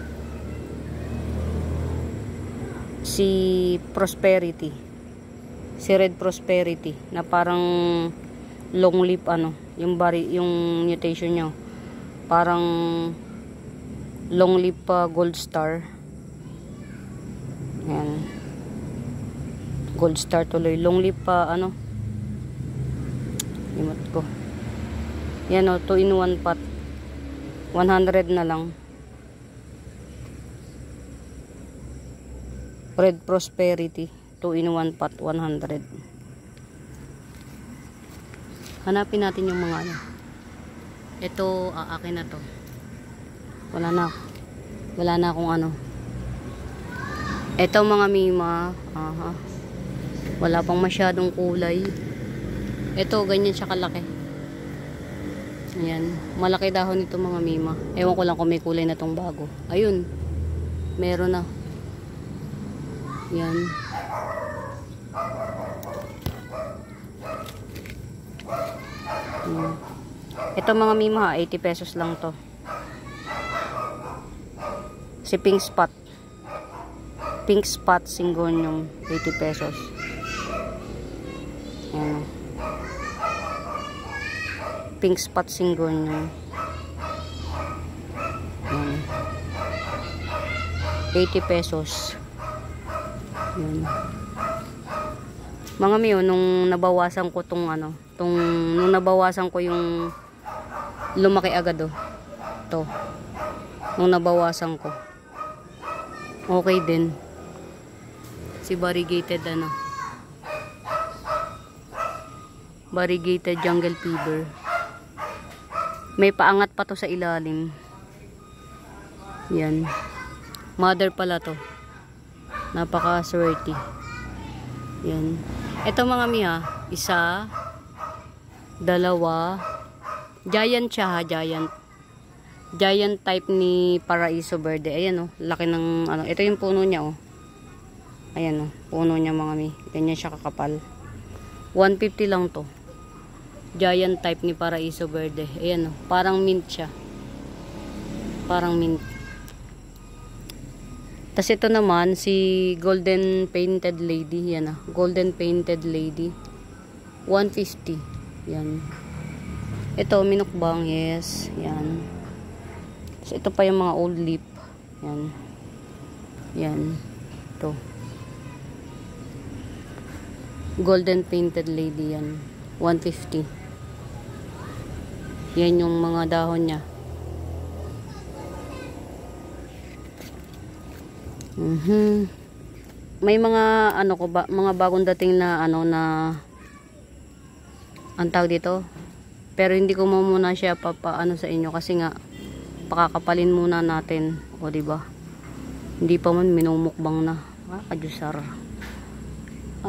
si Prosperity, si Red Prosperity na parang long lip ano, yung mutation niya parang long lip gold star. Yan. Gold star tuloy. Long lip ano? Limot ko. Yan o, 2 in 1 pot. 100 na lang. Red Prosperity. 2 in 1 pot, 100. Hanapin natin yung mga ano. Ito, akin na to. Wala na akong ano. Ito mga mima. Aha. Wala pang masyadong kulay. Ito, ganyan siya kalaki. Ayan. Malaki dahon nito mga mima. Ewan ko lang kung may kulay na tong bago. Ayun. Meron na. Yan. Ito mga mima, 80 pesos lang to. Si Pink Spot. Pink Spot Syngonium, 80 pesos. Ayan. Pink Spot Syngonium. Ayan. 80 pesos. Ayan. Mga miyo, nung nabawasan ko tong ano, nung nabawasan ko yung lumaki agad to. Nung nabawasan ko. Okay din. Si variegated ano. Variegated Jungle Fever. May paangat pa to sa ilalim. Yan. Mother pala to. Napaka-swerte. Yan. Ito mga miha, 1, 2, giant siya ha, giant. Giant type ni Paraiso Verde. Ayan laki ng ano. Ito yung puno niya Ayan puno niya mga mi. Ganyan siya kakapal. 150 lang to. Giant type ni Paraiso Verde. Ayan parang mint siya. Parang mint. Tas ito naman si Golden Painted Lady. Yan Golden Painted Lady. 150. Yan. Ito minukbang, yes. Yan. So, ito pa yung mga old leaf. Yan. Yan. Ito. Golden Painted Lady yan. 150. Yan yung mga dahon niya. May mga ano ko ba, mga bagong dating na ano na ang tawag dito. Pero hindi ko muna siya papaano sa inyo kasi nga pakakapalin muna natin. O di ba? Hindi pa man minumukbang na. Kajusar.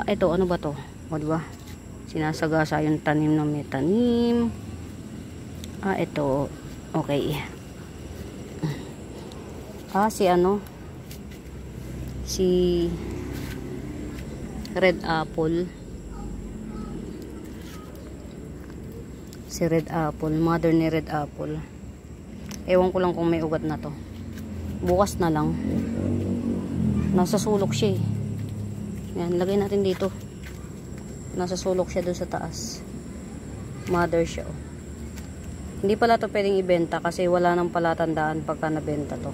Ito ano ba to? O di ba? Sinasagasa yung tanim na may tanim. Ito. Okay. Si ano? Si Red Apple. Si Red Apple. Mother ni Red Apple. Ewan ko lang kung may ugat na to. Bukas na lang. Nasa sulok siya Yan, lagay natin dito. Nasa sulok siya doon sa taas. Mother siya Hindi pala to pwedeng ibenta kasi wala nang palatandaan pagka nabenta to.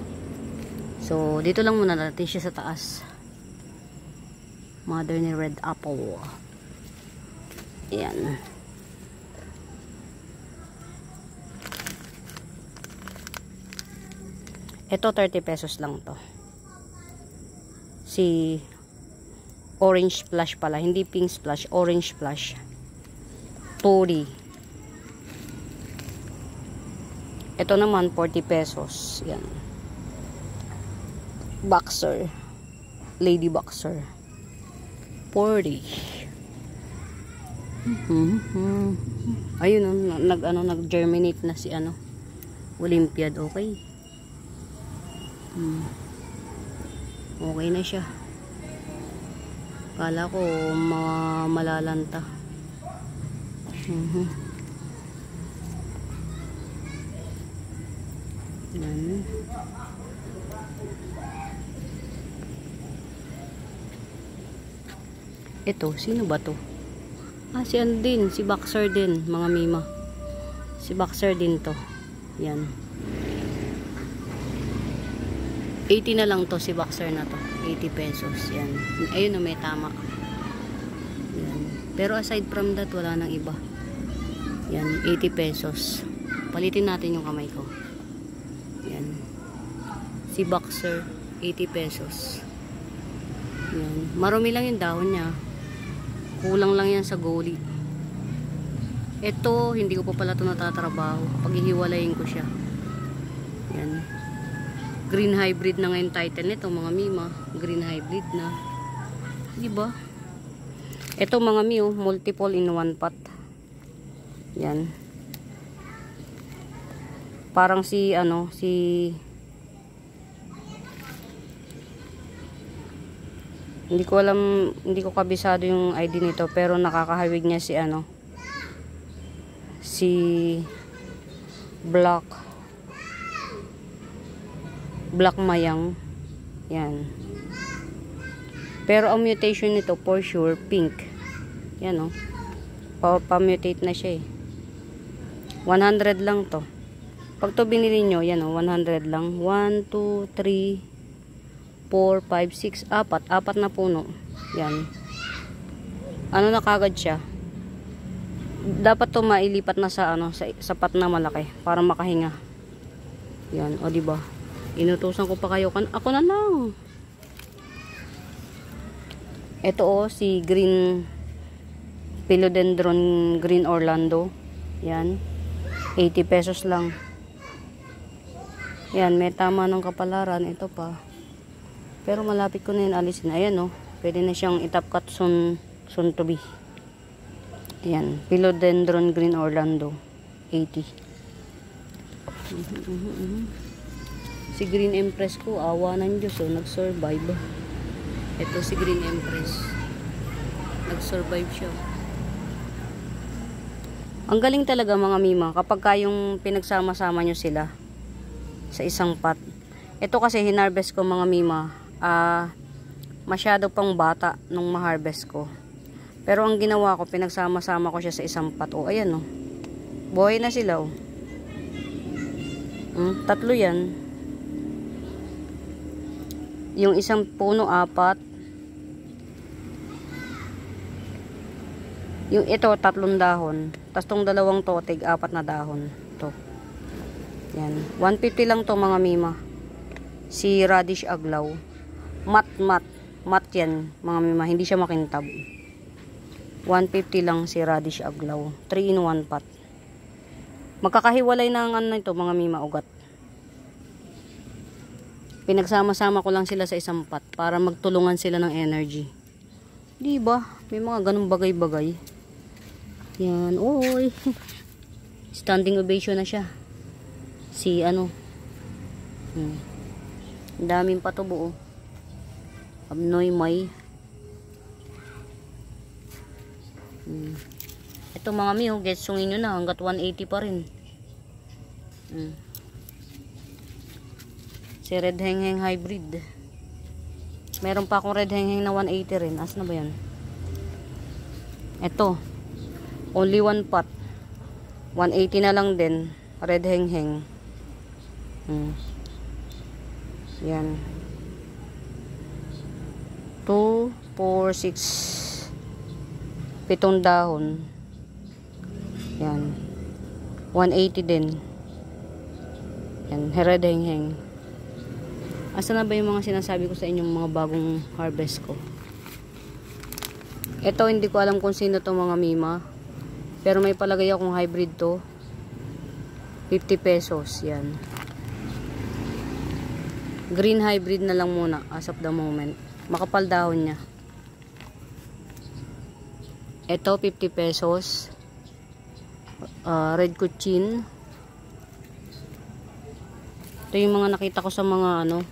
So, dito lang muna natin siya sa taas. Mother ni Red Apple. Ayan. Ito 30 pesos lang to. Si Orange Splash pala. Hindi Pink Splash. Orange Splash. Tori. Ito naman 40 pesos. Yan. Boxer. Lady Boxer. 40. Ayun nag-germinate na si Olympiad. Okay. Okay na siya. Kala ko malalanta. Yan. Ito, sino ba to? Si ano din, si Boxer din, mga mima. Si Boxer din to. Yan. 80 na lang to si boxer na to. 80 pesos. Yan. Ayun na, may tama. Yan. Pero aside from that, wala nang iba. Yan, 80 pesos. Palitin natin yung kamay ko. Yan. Si boxer, 80 pesos. Yan. Marumi lang yung dahon niya. Kulang lang yan sa goli. Ito, hindi ko pa pala ito natatrabaho. Paghihiwalayin ko siya. Yan. Green hybrid na ngayon title nito, mga mima. Green hybrid na. Diba? Ito mga mio, multiple in one pot. Yan. Parang si hindi ko alam, hindi ko kabisado yung ID nito, pero nakakahawig niya si Black Mayang. Yan. Pero ang mutation nito for sure pink. Yan pa-mutate na siya 100 lang to. Pag to binili nyo, yan 100 lang. 1, 2, 3, 4, 5, 6, 4 na puno. Yan. Ano na kagad siya. Dapat to mailipat na sa sapat na malaki para makahinga. Yan, o diba? Inutusan ko pa kayo. Ako na lang. Ito si green Philodendron Green Orlando. Yan. 80 pesos lang. Yan, may tama ng kapalaran. Ito pa. Pero malapit ko na yun alisin. Ayan pwede na siyang itap cut soon to be. Yan. Philodendron Green Orlando. 80. Si Green Empress ko, awa ng Diyos, nag-survive. Ito si Green Empress. Nag-survive siya. Ang galing talaga mga mima, kapag kayong pinagsama-sama nyo sila sa isang pot. Ito kasi hinarvest ko mga mima, masyado pang bata nung maharvest ko. Pero ang ginawa ko, pinagsama-sama ko siya sa isang pot. Ayan buhay na sila tatlo yan. Yung isang puno 4. Yung ito 3 dahon. Tapos tong dalawang to 4 na dahon. To. Yan. 150 lang to mga mima. Si radish aglaw. Mat yan mga mima. Hindi siya makintab. 150 lang si radish aglaw. 3 in 1 pot. Magkakahiwalay na ang ito mga mima ugat. Pinagsama-sama ko lang sila sa isang pot para magtulungan sila ng energy. Diba? May mga ganung bagay-bagay. Yan. Oy. Standing ovation na siya. Si daming patubo. Abnoy may. Ito mga miho, getsungin nyo na hanggat 180 pa rin. Si Red Hengheng Hybrid. Meron pa akong Red Hengheng na 180 rin. As na ba yan? Ito. Only 1 pot. 180 na lang din. Red Hengheng. Yan. 2, 4, 6. 7 dahon. Yan. 180 din. Yan. Red Hengheng. Asa na ba yung mga sinasabi ko sa inyong mga bagong harvest ko? Ito hindi ko alam kung sino to mga mima. Pero may palagay akong hybrid to. 50 pesos. Yan. Green hybrid na lang muna as of the moment. Makapal dahon niya. Ito 50 pesos. Red Cochin. Ito yung mga nakita ko sa mga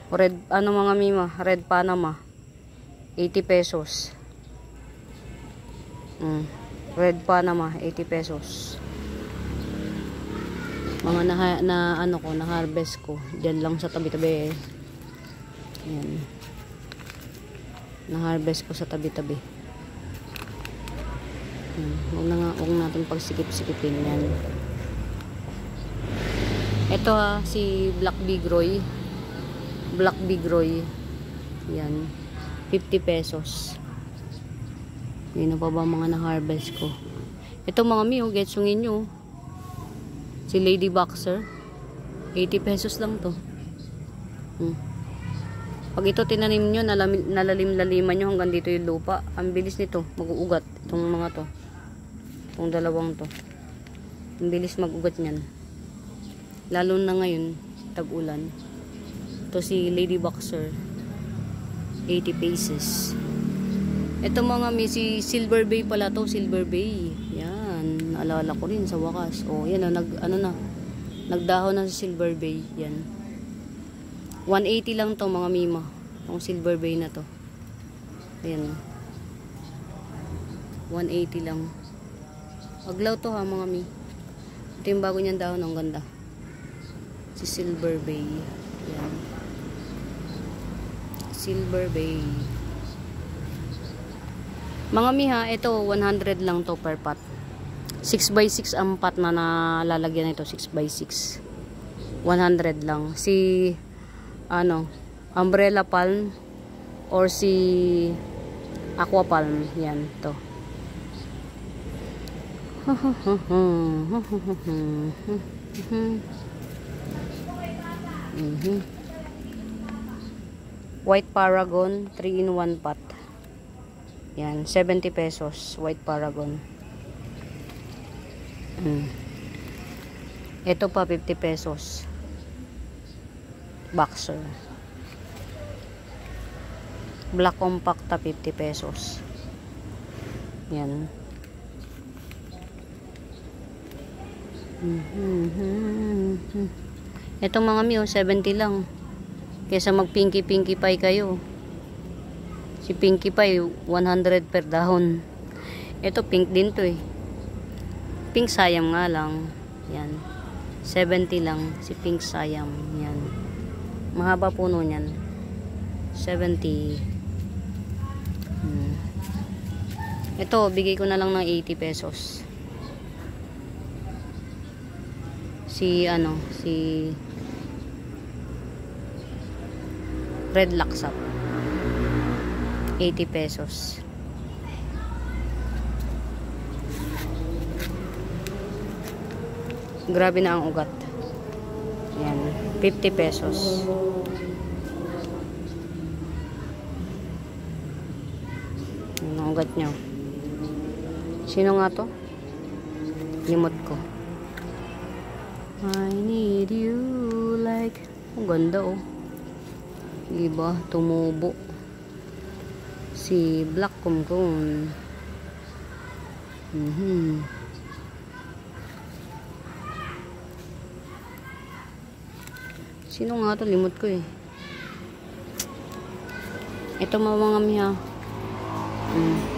red, mga mima, red Panama. 80 pesos. Red Panama, 80 pesos. Mga na harvest ko. Diyan lang sa tabi-tabi. Ayan. Na harvest ko sa tabi-tabi. Huwag natin pagsikip-sikipin yan. Ito si Black Big Roy. Black Big Roy. Yan. 50 pesos. Yun na pa ba mga na-harvest ko. Ito mga mi, oh, getsungin nyo. Si Lady Boxer. 80 pesos lang to. Pag ito tinanim nyo, nalalim-laliman nyo hanggang dito yung lupa. Ang bilis nito, mag-uugat. Itong mga to. Itong dalawang to. Ang bilis mag-ugat nyan. Lalo na ngayon, tag-ulan. Ito si Lady Boxer. 80 pesos. Ito mga mi, si Silver Bay pala to. Silver Bay. Yan. Naalala ko rin sa wakas. O, yan o. Nagdahon na sa Silver Bay. Yan. 180 lang to mga mima. Itong Silver Bay na to. Ayan. 180 lang. Aglaw to ha mga mi. Ito yung bago niyang dahon. Ang ganda. Si Silver Bay. Ayan. Silver Bay. Mga mi ha. Ito 100 lang to per pot. 6x6 ang pot na nalalagyan nito. 6x6. 100 lang. Si umbrella palm or si aqua palm, yan to. White Paragon 3-in-1 pot. Yan, 70 pesos White Paragon. Ito pa 50 pesos Boxer. Black Compacta 50 pesos. Yan. Ito mga mi, 70 lang. Kaysa mag Pinky Pie kayo. Si Pinky Pie 100 per dahon. Ito pink din to eh. Pink sayang nga lang. Yan. 70 lang si Pink Sayam. Yan. Mahaba puno niyan. 70. Ito, bigay ko na lang ng 80 pesos. Si Red Laksap. 80 pesos. Grabe na ang ugat. Yan, 50 pesos. Ang ugat nyo. Sino nga to? Limot ko. I need you like... Ang ganda oh. Diba? Tumubo. Si Black Kumkun. Sino nga to? Limot ko eh. Ito mga miha.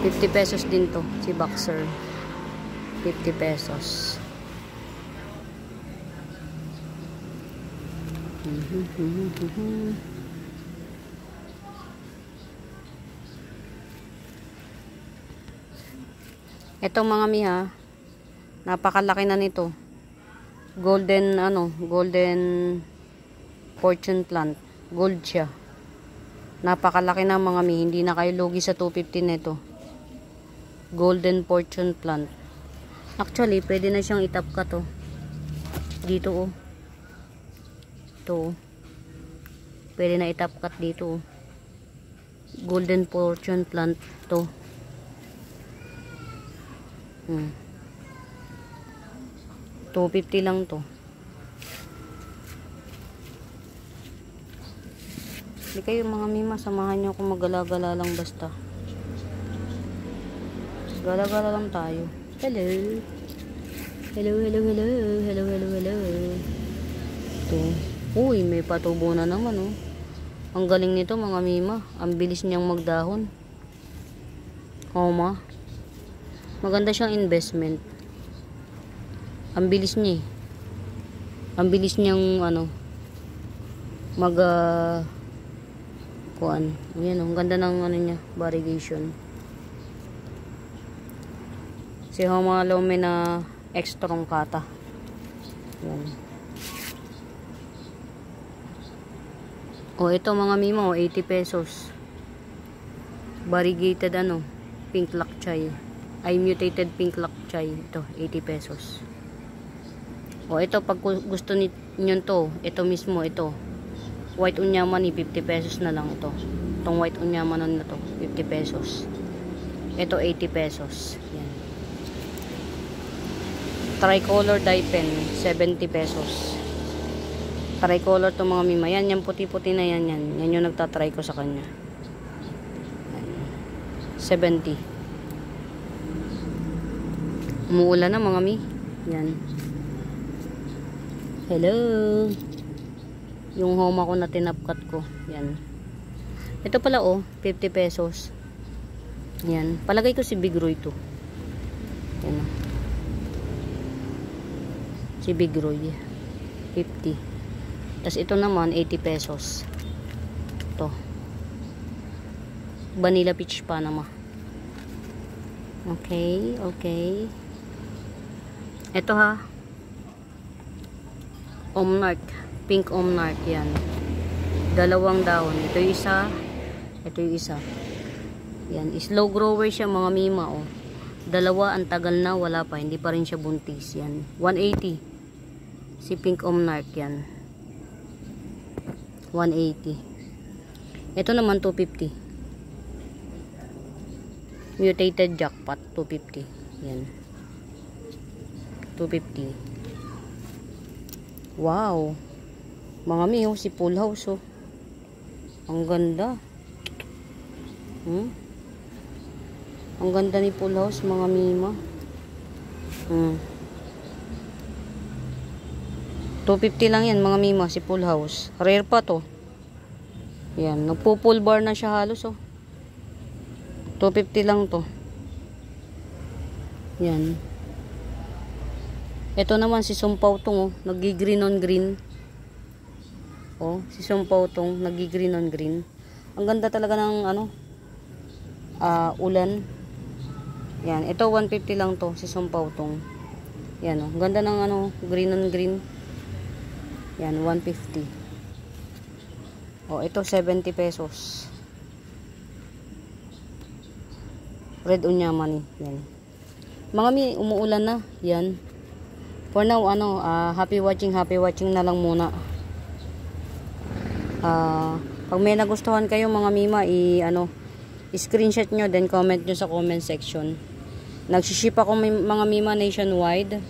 50 pesos din to. Si Boxer. 50 pesos. Ito mga miha. Napakalaki na nito. Golden fortune plant. Gold siya. Napakalaki na mga mi. Hindi na kayo lugi sa 250 nito. Golden fortune plant. Actually, pwede na siyang itap ka to. Dito oh. Ito oh. Pwede na itap cut dito oh. Golden fortune plant to. 250 lang to. Hindi kayo mga mima, samahan nyo kung magala-gala lang basta. Gala-gala lang tayo. Hello. Hello, hello, hello. Hello, hello, hello. Ito. Uy, may patubo na naman oh. Ang galing nito mga mima. Ang bilis niyang magdahon. Maganda siyang investment. Ang bilis niya eh. Ang bilis niyang kuan. Ayan, ang ganda ng niya, variegation. Si Homalo may na extrong kata. Ayan. O, ito mga mimo, 80 pesos. Variegated pink lakchay. Ay, mutated pink lakchay. Ito, 80 pesos. O, ito, pag gusto ninyo to, ito mismo, ito. White unyamani, 50 pesos na lang ito. Itong white unyamanon na to, 50 pesos. Ito, 80 pesos. Yan. Tricolor dye pen, 70 pesos. Tricolor to mga mima. Yan, yung puti-puti na yan. Yan yung nagtatry ko sa kanya. 70. Umuulan na mga mi. Yan. Hello. Yung homa ko na tinapkat ko. Yan. Ito pala 50 pesos. Yan. Palagay ko si Big Roy to. Yan. Si Big Roy. 50. Tapos ito naman 80 pesos. Ito. Vanilla peach Panama. Okay, okay. Ito ha. Omnark. Pink Omnark yan. Dalawang dahon. Ito yung isa. Ito yung isa. Yan. Slow grower siya mga mima Dalawa, ang tagal na. Wala pa. Hindi pa rin siya buntis. Yan. 180. Si Pink Omnark yan. 180. Ito naman 250. Mutated jackpot 250. Yan. 250. Wow. Mga miho, si Full House Ang ganda. Ang ganda ni Full House mga mima. 250 lang yan mga mima, si Full House. Rare pa to. Yan, nagpo-full bar na siya halos 250 lang to. Yan. Ito naman si Sumpaw tong nagi-green on green. Si Sumpaw tong nagi-green on green. Ang ganda talaga ng ulan. Yan, ito 150 lang to si Sumpaw tong. Yan ang ganda ng green on green. Yan, 150. Ito 70 pesos. Red unyamani. Yan. Mga mi, umuulan na. Yan. For now, happy watching na lang muna. Pag may nagustuhan kayo mga mima, screenshot nyo, then comment nyo sa comment section. Nagsiship ako mga mima nationwide.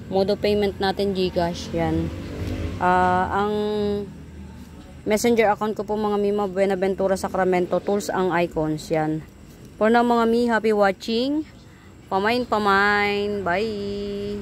Mode of payment natin GCash. Yan. Ang messenger account ko po mga mima, Buenaventura Sacramento, tools ang icons. Yan. For now mga mi, happy watching. Pamain. Bye.